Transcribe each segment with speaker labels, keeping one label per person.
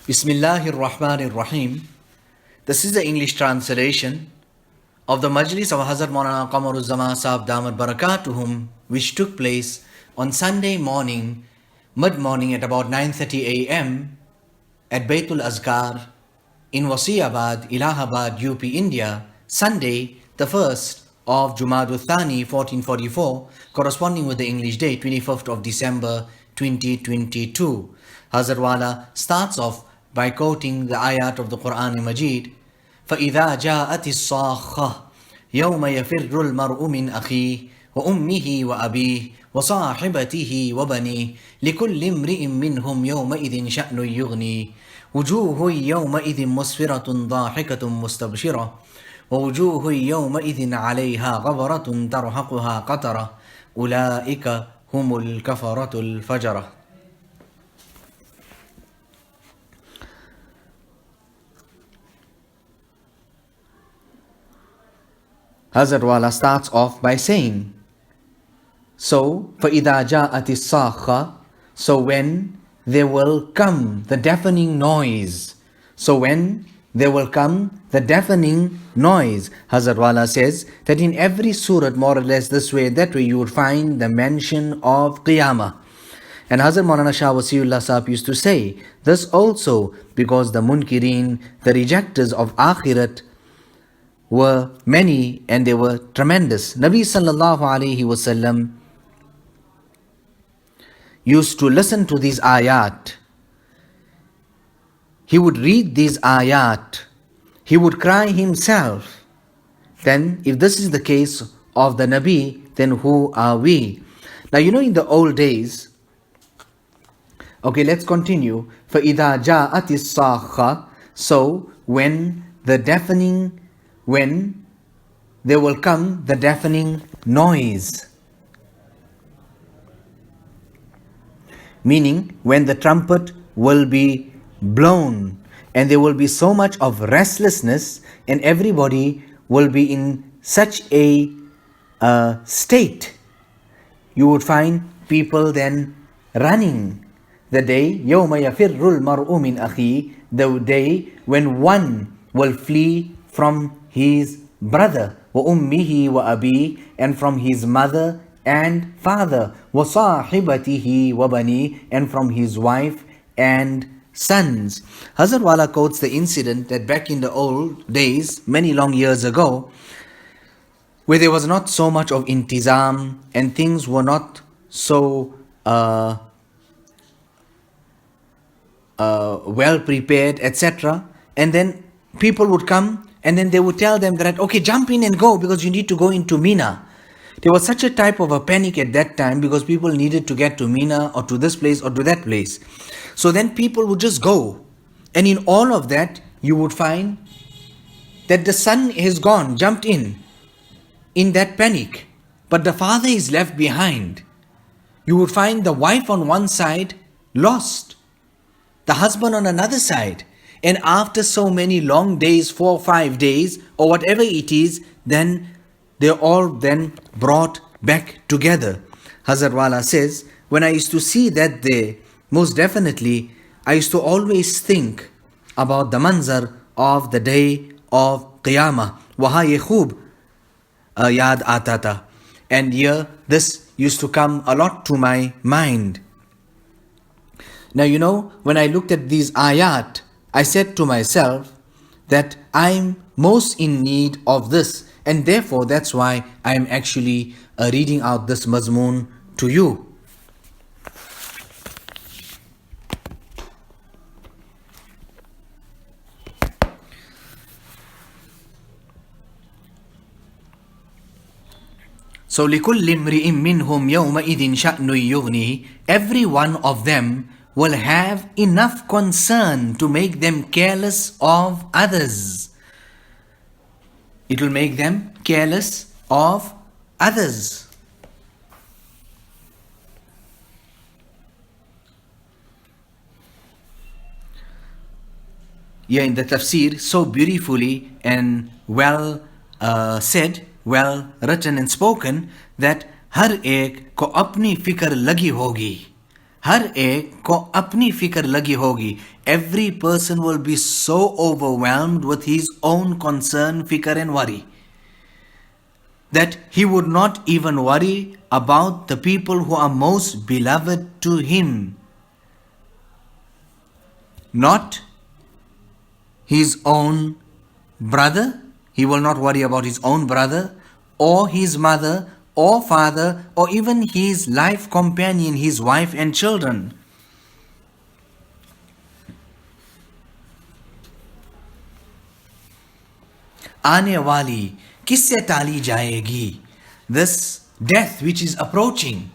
Speaker 1: Bismillahir Rahmanir Rahim. This is the English translation of the Majlis of HAZRATH MAULANA QAMAR UZZAMAN Saheb Damat Barakatuhum, which took place on Sunday morning, mid-morning at about 9:30 a.m. at Baitul Azkar in Wasiabad, Allahabad, UP, India, Sunday, the 1st of Jumadul Thani, 1444, corresponding with the English date, 25th of December, 2022. Hazrat Wala starts off by quoting the ayat of the Quran Majid. فَإِذَا جَاءَتِ الصَّاخَّةُ يَوْمَ يَفِرُّ الْمَرْءُ مِنْ أَخِيهِ وَأُمِّهِ وَأَبِيهِ وَصَاحِبَتِهِ وَبَنِيهِ لِكُلِّ امْرِئٍ مِّنْهُمْ يَوْمَئِذٍ شَأْنٌ يُغْنِيهِ وُجُوهٌ يَوْمَئِذٍ مُسْفِرَةٌ ضَاحِكَةٌ مُسْتَبْشِرَةٌ وَوُجُوهٌ يَوْمَئِذٍ عَلَيْهَا غَبَرَةٌ تَرْهَقُهَا قَتَرَةٌ أُولَئِكَ هُمُ الْكَفَرَةُ الْفَجَرَةُ. Hazrat Wala starts off by saying, so, فَإِذَا جَاءَتِ الصَّاخَّةُ, so when there will come the deafening noise. So when there will come the deafening noise. Hazrat Wala says that in every surat, more or less this way, that way, you would find the mention of Qiyamah. And Hazrat Maulana Shah Wasiullah Sahib used to say this also because the Munkireen, the rejectors of Akhirat, were many and they were tremendous. Nabi sallallahu alayhi wasallam used to listen to these ayat. He would read these ayat. He would cry himself. Then if this is the case of the Nabi, then who are we? Now in the old days, okay, let's continue. فَإِذَا جَاءَتِ الصَّاخَّةُ, so when there will come the deafening noise. Meaning when the trumpet will be blown and there will be so much of restlessness and everybody will be in such a state. You would find people then running. The day, يَوْمَ يَفِرُّ الْمَرْءُ مِنْ أَخِيهِ, the day when one will flee from his brother, وَأُمِّهِ وَأَبِيهِ, and from his mother and father, وَصَاحِبَتِهِ وَبَنِيهِ, and from his wife and sons. Hazrat Wala quotes the incident that back in the old days, many long years ago, where there was not so much of intizam and things were not so well prepared, etc. And then people would come and then they would tell them that, okay, jump in and go because you need to go into Mina. There was such a type of a panic at that time because people needed to get to Mina or to this place or to that place. So then people would just go. And in all of that, you would find that the son is gone, jumped in that panic. But the father is left behind. You would find the wife on one side lost, the husband on another side. And after so many long days, 4 or 5 days, or whatever it is, then they're all then brought back together. Hazrat Wala says, when I used to see that day, most definitely, I used to always think about the manzar of the day of Qiyamah. Waha ye khoob yaad aata tha. And here, this used to come a lot to my mind. Now, when I looked at these ayat, I said to myself that I'm most in need of this, and therefore that's why I'm actually reading out this mazmoon to you. So لِكُلِّ امْرِئٍ مِّنْهُمْ يَوْمَئِذٍ شَأْنٌ يُغْنِيهِ, every one of them will have enough concern to make them careless of others. It will make them careless of others. Here in the tafsir, so beautifully and well said, well written and spoken, that हर एक को अपनी फिक्र लगी होगी. हर एक को अपनी फिक्र लगी होगी. Every person will be so overwhelmed with his own concern, fikr and worry, that he would not even worry about the people who are most beloved to him. Not his own brother, he will not worry about his own brother, or his mother, or father, or even his life companion, his wife and children. आने वाली किससे टाली जाएगी? This death which is approaching,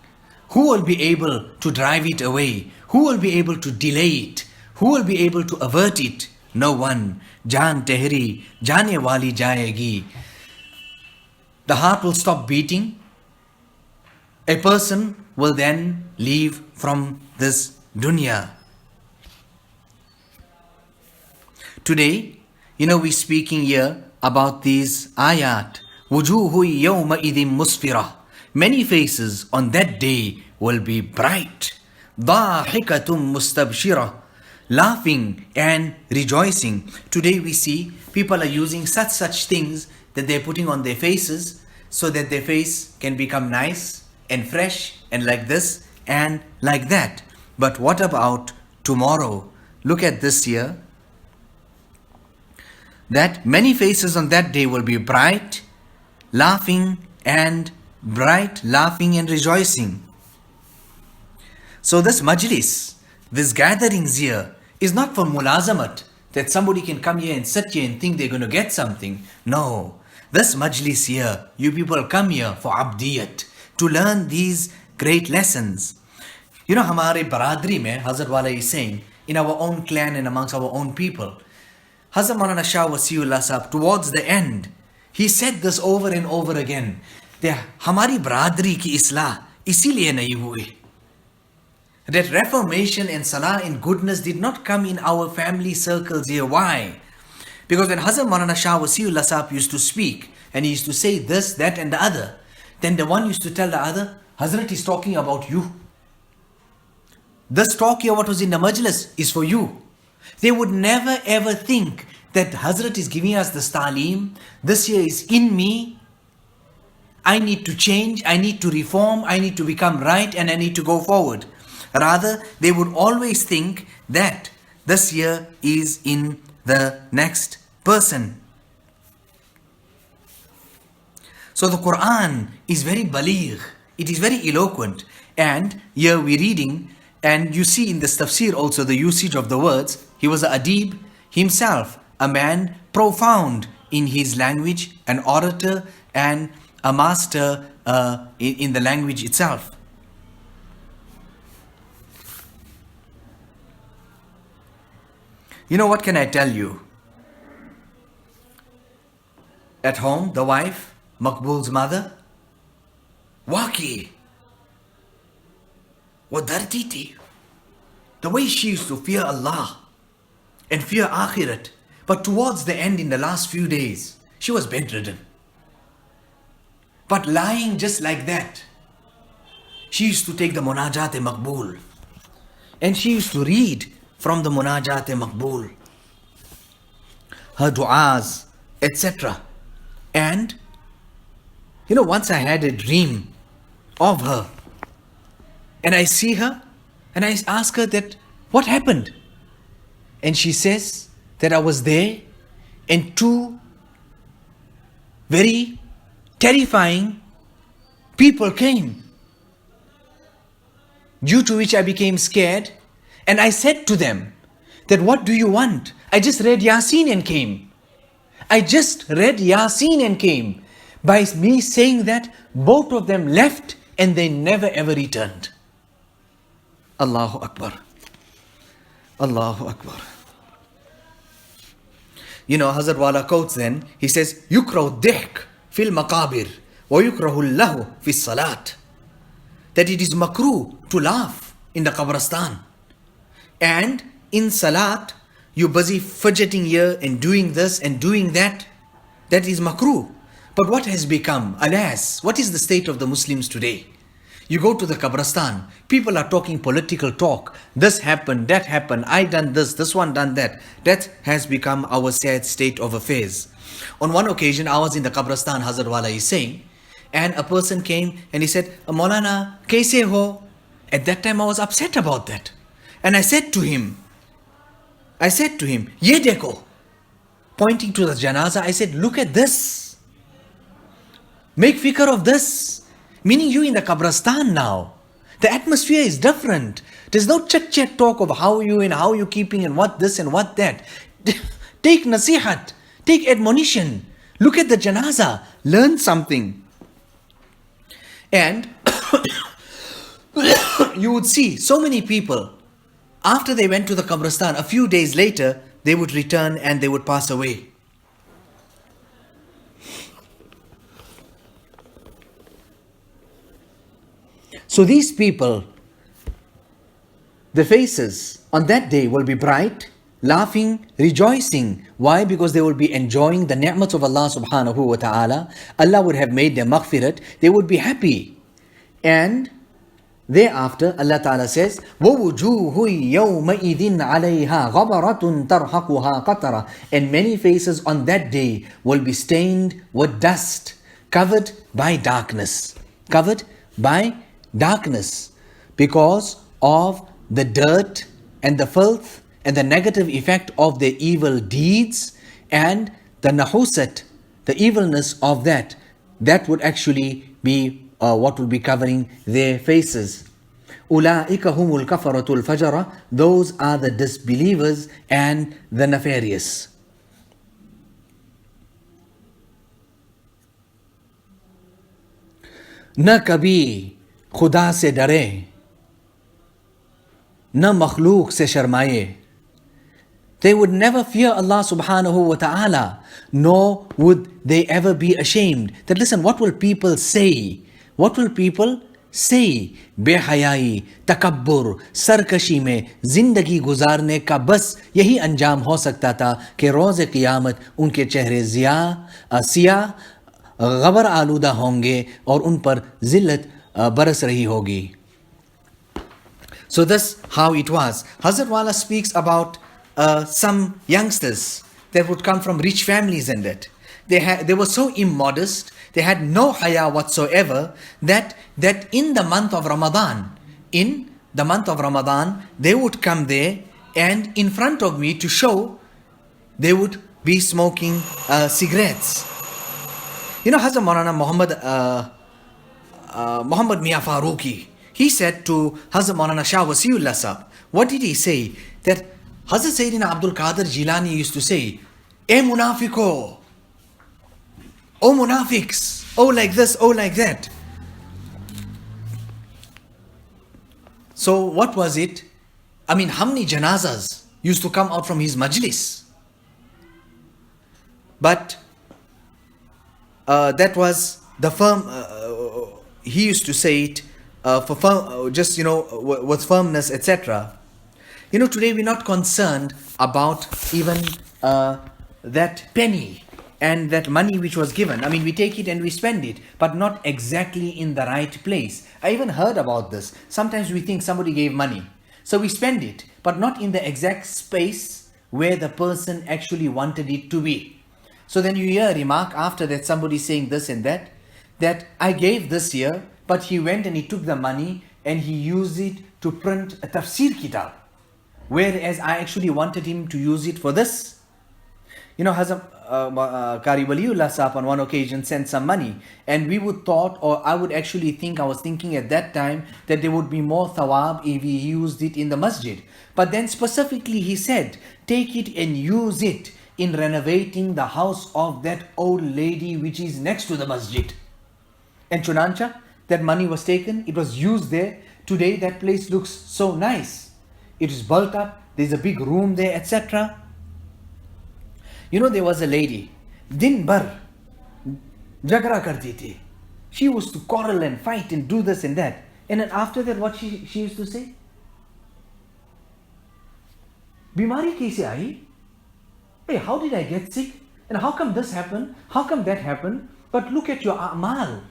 Speaker 1: who will be able to drive it away? Who will be able to delay it? Who will be able to avert it? No one. Jaan tehri, jaane wali jayegi. The heart will stop beating. A person will then leave from this dunya. Today, we're speaking here about these ayat. Wujuhu yawma idhim musfirah. Many faces on that day will be bright. Dahikatum mustabshirah. Laughing and rejoicing. Today we see people are using such things that they're putting on their faces so that their face can become nice and fresh and like this and like that. But what about tomorrow? Look at this here. That many faces on that day will be bright, laughing and rejoicing. So this majlis, this gatherings here, is not for mulazamat, that somebody can come here and sit here and think they're going to get something. No. This majlis here, you people come here for abdiyat, to learn these great lessons. Hamare baradri mein, Hazrat Wala is saying, in our own clan and amongst our own people, Hazrat Maulana Shah Wasiullah Sahab, towards the end, he said this over and over again, that hamari baradri ki islah isiliye nahi hui. That reformation and salah and goodness did not come in our family circles here. Why? Because when Hazrat Maulana Shah Wasiullah Sahab used to speak, and he used to say this, that and the other, then the one used to tell the other, Hazrat is talking about you. This talk here, what was in the majlis, is for you. They would never ever think that Hazrat is giving us this taaleem, this here is in me, I need to change, I need to reform, I need to become right, and I need to go forward. Rather, they would always think that this here is in the next person. So the Quran is very baligh, it is very eloquent, and here we're reading, and you see in this tafsir also the usage of the words. He was an adib himself, a man profound in his language, an orator and a master in the language itself. What can I tell you? At home, the wife, Maqbul's mother, Waki, what darti thi. The way she used to fear Allah and fear Akhirat. But towards the end, in the last few days, she was bedridden. But lying just like that, she used to take the Munajat-e Maqbul. And she used to read from the Munajat-e Maqbul, her du'as, etc. And, once I had a dream of her. And I see her, and I ask her that, what happened? And she says that I was there, and two very terrifying people came, due to which I became scared. And I said to them that, what do you want? I just read Yasin and came. I just read Yasin and came. By me saying that, both of them left and they never ever returned. Allahu Akbar. Allahu Akbar. Hazrat Wala quotes then, he says, yukrahu dihk fil maqabir wa yukrahu lahu fi salat. That it is makruh to laugh in the qabristan. And in salat, you're busy fidgeting here and doing this and doing that. That is makruh. But what has become, alas, what is the state of the Muslims today? You go to the Qabristan, people are talking political talk. This happened, that happened, I done this one done that. That has become our sad state of affairs. On one occasion, I was in the Qabristan, Hazrat Wala is saying, and a person came and he said, Maulana, kaise ho? At that time I was upset about that. And I said to him, ye dekho. Pointing to the janaza, I said, look at this. Make fikr of this. Meaning you in the Qabristan now. The atmosphere is different. There's no chit-chat talk of how you and how you keeping and what this and what that. Take nasihat. Take admonition. Look at the janaza. Learn something. And you would see so many people, after they went to the Qabristan, a few days later, they would return and they would pass away. So these people, the faces on that day will be bright, laughing, rejoicing. Why? Because they will be enjoying the ni'mat of Allah subhanahu wa ta'ala. Allah would have made them maghfirat. They would be happy. And thereafter, Allah Ta'ala says, وَوُجُوهُ يَوْمَئِذٍ عَلَيْهَا غَبَرَةٌ تَرْحَقُهَا قَطَرًا. And many faces on that day will be stained with dust, covered by darkness. Covered by darkness, because of the dirt and the filth and the negative effect of their evil deeds and the nahusat, the evilness of that would actually be what will be covering their faces. أُولَٰئِكَ هُمُ الْكَفَرَةُ الْفَجَرَةُ. Those are the disbelievers and the nefarious. न कभी खुदा से डरे, न मखलूक से शर्माए. They would never fear Allah subhanahu wa ta'ala, nor would they ever be ashamed. That listen, what will people say? What will people say? बेहयाई, तकब्बुर, सरकशी में जिंदगी गुजारने का बस यही अंजाम हो सकता था कि रोज़ क़ियामत उनके चेहरे सियाह गबर आलूदा होंगे और उन पर जिल्लत बरस रही होगी. So that's how it was. Hazrat Wala speaks about some youngsters that would come from rich families and that. They were so immodest, they had no haya whatsoever, that in the month of Ramadan, they would come there and in front of me to show, they would be smoking cigarettes. You know, Hazrat Maulana Muhammad Mia Farooqi, he said to Hazrat Maulana Shah Wasiullah Sahab, what did he say? That Hazrat Sayyidina Abdul Qadir Jilani used to say, "Eh munafiko, oh munafiks, oh like this, oh like that." So what was it? I mean, how many janazas used to come out from his majlis? But that was the firm, he used to say it for firm, just, with firmness, etc. Today we're not concerned about even that penny and that money which was given. I mean, we take it and we spend it, but not exactly in the right place. I even heard about this. Sometimes we think somebody gave money, so we spend it, but not in the exact space where the person actually wanted it to be. So then you hear a remark after that, somebody saying this and that I gave this year, but he went and he took the money and he used it to print a tafsir kitab, whereas I actually wanted him to use it for this. Hazrat Qari Waliullah Sahab on one occasion sent some money, and we would thought, or I would actually think, I was thinking at that time that there would be more thawab if he used it in the masjid. But then specifically he said, take it and use it in renovating the house of that old lady which is next to the masjid. And Chunancha, that money was taken, it was used there. Today that place looks so nice. It is built up, there's a big room there, etc. There was a lady, din bar, jagra karti thi. She used to quarrel and fight and do this and that. And then after that, what she used to say? Bimari kaise aayi? Hey, how did I get sick? And how come this happened? How come that happened? But look at your a'mal.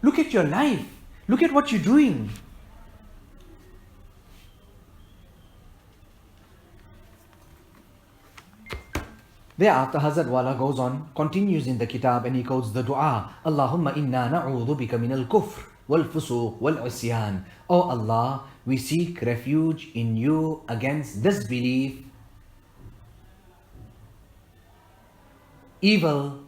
Speaker 1: Look at your life. Look at what you're doing. Thereafter, Hazrat Wala goes on, continues in the kitab, and he quotes the dua, Allahumma inna na'udhu bika min al-kufr wal-fusuq wal-isyan. Oh Allah, we seek refuge in you against disbelief, evil,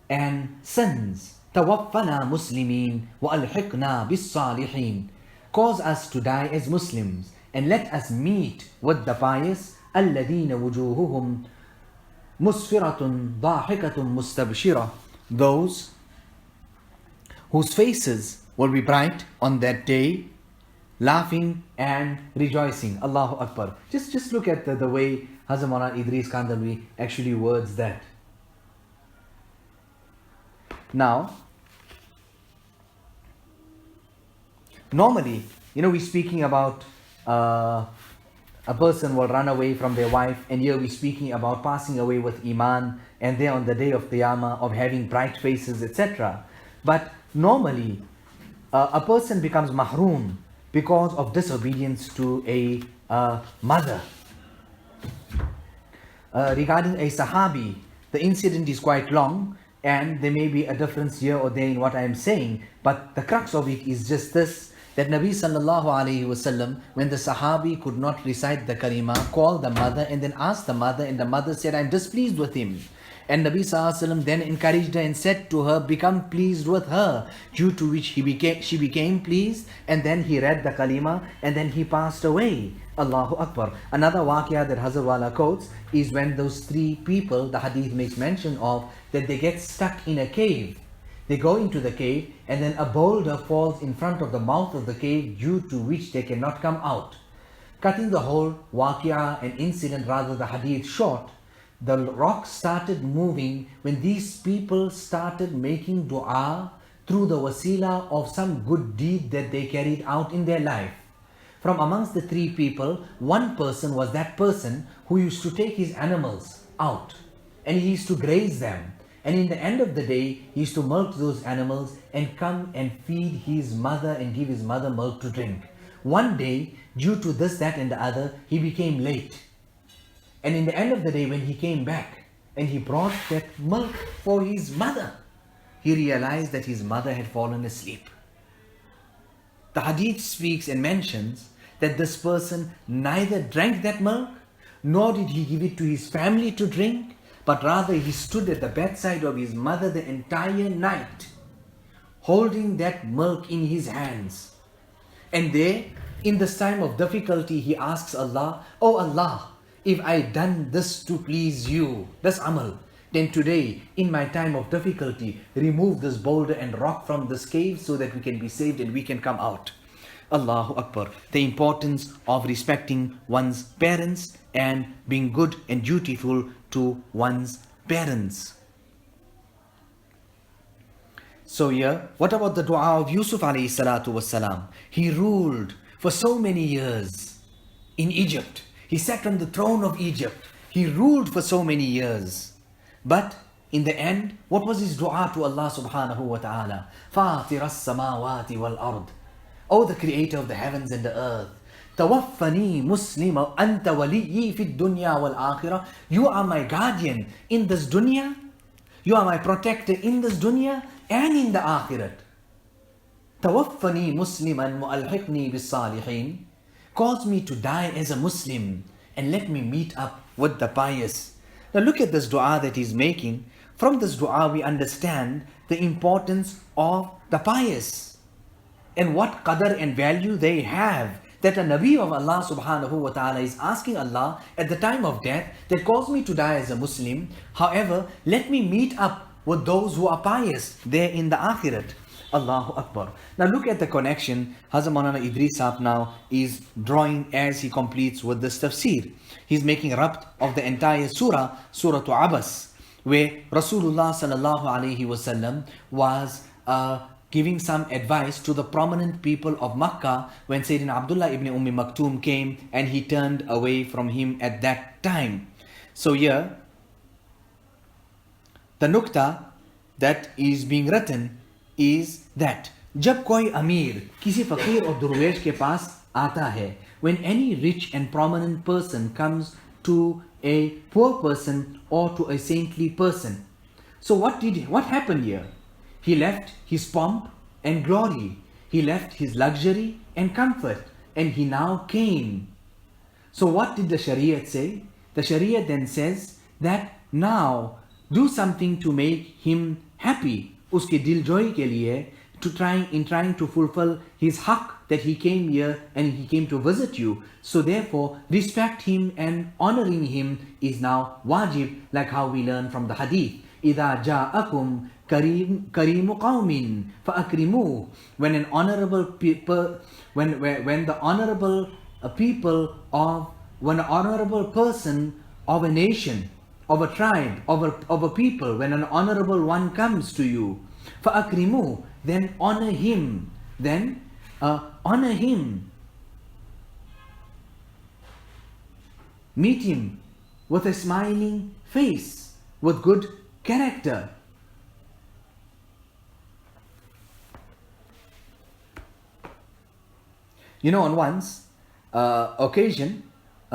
Speaker 1: and sins. Tawaffana muslimin wa alhiqna bis salihin. Cause us to die as Muslims and let us meet with the pious. Alladhina wujuhuhum musfiratun dahikatun mustabshira. Those whose faces will be bright on that day, laughing and rejoicing. Allahu Akbar. Just look at the way Hazrat Maulana Idris Kandalwi actually words that. Now, normally, we're speaking about a person will run away from their wife, and here we're speaking about passing away with Iman, and there on the day of Qiyamah, of having bright faces, etc. But normally, a person becomes mahroom because of disobedience to a mother. Regarding a Sahabi, the incident is quite long, and there may be a difference here or there in what I am saying, but the crux of it is just this, that Nabi sallallahu alayhi wasallam, when the Sahabi could not recite the kalima, called the mother and then asked the mother, and the mother said, I'm displeased with him. And Nabi sallallahu alayhi wasallam then encouraged her and said to her, become pleased with her, due to which she became pleased, and then he read the kalima, and then he passed away. Allahu Akbar. Another waqia that Hazrat Wala quotes is when those three people, the hadith makes mention of, that they get stuck in a cave. They go into the cave, and then a boulder falls in front of the mouth of the cave, due to which they cannot come out. Cutting the whole waqia and incident, rather the hadith, short, the rock started moving when these people started making dua through the wasila of some good deed that they carried out in their life. From amongst the three people, one person was that person who used to take his animals out, and he used to graze them. And in the end of the day, he used to milk those animals and come and feed his mother and give his mother milk to drink. One day, due to this, that and the other, he became late. And in the end of the day, when he came back and he brought that milk for his mother, he realized that his mother had fallen asleep. The hadith speaks and mentions that this person neither drank that milk, nor did he give it to his family to drink, but rather he stood at the bedside of his mother the entire night, holding that milk in his hands. And there, in this time of difficulty, he asks Allah, Oh Allah, if I done this to please you, this amal, then today, in my time of difficulty, remove this boulder and rock from this cave so that we can be saved and we can come out. Allahu Akbar. The importance of respecting one's parents and being good and dutiful to one's parents. So here, what about the dua of Yusuf alayhi salatu wassalam? He ruled for so many years in Egypt. He sat on the throne of Egypt. He ruled for so many years. But in the end, what was his dua to Allah subhanahu wa ta'ala? فَاطِرَ السَّمَاوَاتِ وَالْأَرْضِ, O the creator of the heavens and the earth. Tawaffani muslima anta waliyyi fid dunya wal akhirah. You are my guardian in this dunya. You are my protector in this dunya and in the akhirat. Tawaffani musliman wa alhiqni bis salihin. Cause me to die as a Muslim and let me meet up with the pious. Now look at this dua that he's making. From this dua we understand the importance of the pious and what qadr and value they have, that a Nabi of Allah subhanahu wa ta'ala is asking Allah at the time of death that cause me to die as a Muslim. However, let me meet up with those who are pious there in the akhirat. Allahu Akbar. Now look at the connection Hazrat Maulana Idris Sahib now is drawing as he completes with this tafsir. He's making rabt of the entire surah, Surah Abas, where Rasulullah sallallahu alayhi wasallam was giving some advice to the prominent people of Makkah when Sayyidina Abdullah ibn Maktoum came and he turned away from him at that time. So here, the nukta that is being written is that जब कोई अमीर किसी फकीर और दरवेश के पास आता है, when any rich and prominent person comes to a poor person or to a saintly person. So what happened here? He left his pomp and glory. He left his luxury and comfort, and he now came. So what did the Shariah say? The Shariah then says that now do something to make him happy. Uske dil joy ke liye, in trying to fulfill his haqq that he came here and he came to visit you. So therefore, respect him and honoring him is now wajib, like how we learn from the hadith. إِذَا جَاءَكُمْ كَرِيمُ قَوْمٍ فَأَكْرِمُوهُ. When an honorable people, when the honorable people of, when an honorable person of a nation, of a tribe, of a people, when an honorable one comes to you, فَأَكْرِمُوهُ, then honor him, honor him. Meet him with a smiling face, with good character. You know, on once occasion,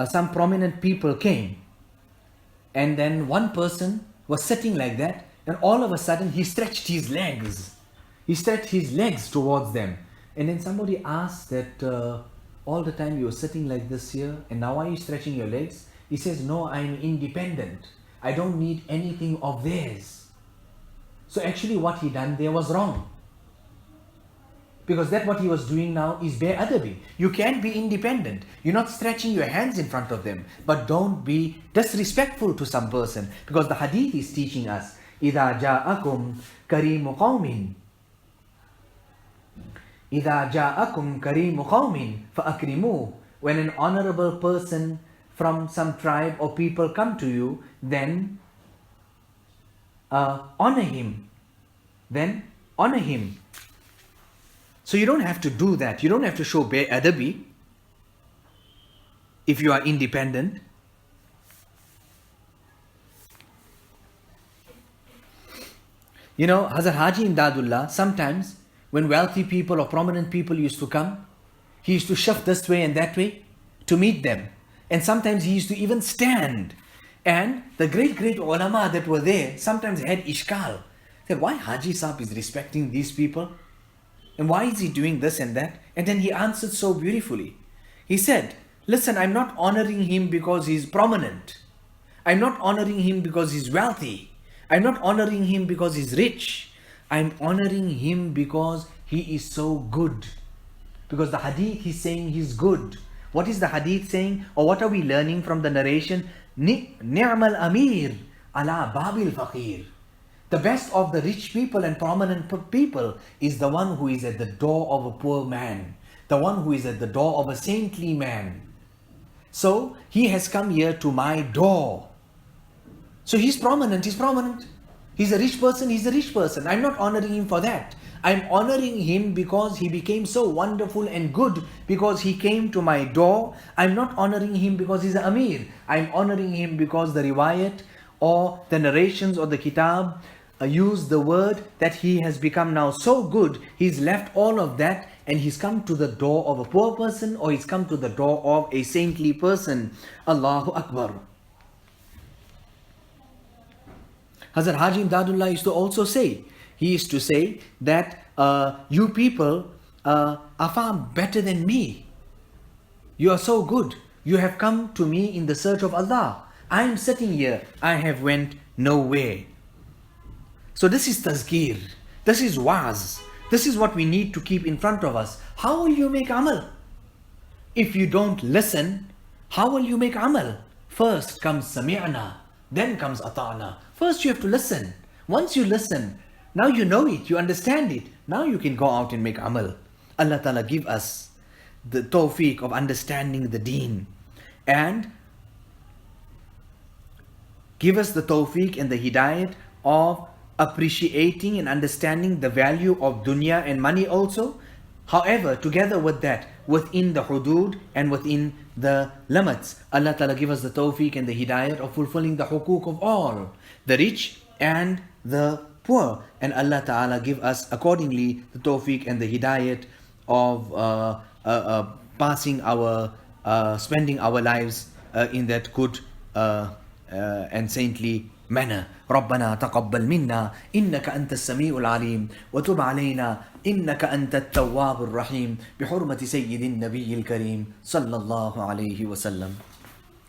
Speaker 1: some prominent people came, and then one person was sitting like that, and all of a sudden he stretched his legs. He stretched his legs towards them. And then somebody asked that, all the time you were sitting like this here, and now are you stretching your legs? He says, no, I'm independent. I don't need anything of theirs. So actually what he done there was wrong. Because that what he was doing now is adabi. You can't be independent. You're not stretching your hands in front of them. But don't be disrespectful to some person. Because the hadith is teaching us, إِذَا جَاءَكُمْ كَرِيمُ قَوْمٍ إِذَا جَاءَكُمْ كَرِيمُ قَوْمٍ فَأَكْرِمُوهُ. When an honorable person from some tribe or people come to you, then honor him. Then honor him. So you don't have to do that. You don't have to show adabi if you are independent. You know, Hazrat Haji Imdadullah, sometimes when wealthy people or prominent people used to come, he used to shift this way and that way to meet them. And sometimes he used to even stand. And the great ulama that were there sometimes had ishkal. Said, why Haji Sahib is respecting these people? And why is he doing this and that? And then he answered so beautifully. He said, listen, I'm not honoring him because he's prominent. I'm not honoring him because he's wealthy. I'm not honoring him because he's rich. I'm honoring him because he is so good. Because the hadith is saying he's good. What is the hadith saying? Or what are we learning from the narration? Ni'mal amir ala babil faqir. The best of the rich people and prominent people is the one who is at the door of a poor man. The one who is at the door of a saintly man. So he has come here to my door. So he's prominent, he's prominent. He's a rich person, he's a rich person. I'm not honoring him for that. I'm honoring him because he became so wonderful and good because he came to my door. I'm not honoring him because he's an amir. I'm honoring him because the riwayat or the narrations or the kitab use the word that he has become now so good. He's left all of that and he's come to the door of a poor person or he's come to the door of a saintly person. Allahu Akbar. Hazrat Haji Imdadullah used to also say, he used to say that you people are far better than me. You are so good. You have come to me in the search of Allah. I am sitting here. I have went nowhere. So this is tazkir. This is waz. This is what we need to keep in front of us. How will you make amal? If you don't listen, how will you make amal? First comes sami'na, then comes ata'na. First you have to listen. Once you listen, now you know it, you understand it. Now you can go out and make amal. Allah Ta'ala give us the tawfiq of understanding the deen. And give us the tawfiq and the hidayat of appreciating and understanding the value of dunya and money also. However, together with that, within the hudud and within the limits, Allah Ta'ala give us the tawfiq and the hidayat of fulfilling the hukuk of all, the rich and the poor. And Allah Ta'ala give us accordingly the tawfiq and the hidayat of passing our, spending our lives in that good and saintly manner. ربنا تقبل منا إنك أنت السميع العليم وتب علينا إنك أنت التواب الرحيم بحرمة سيد النبي الكريم صلى الله عليه وسلم.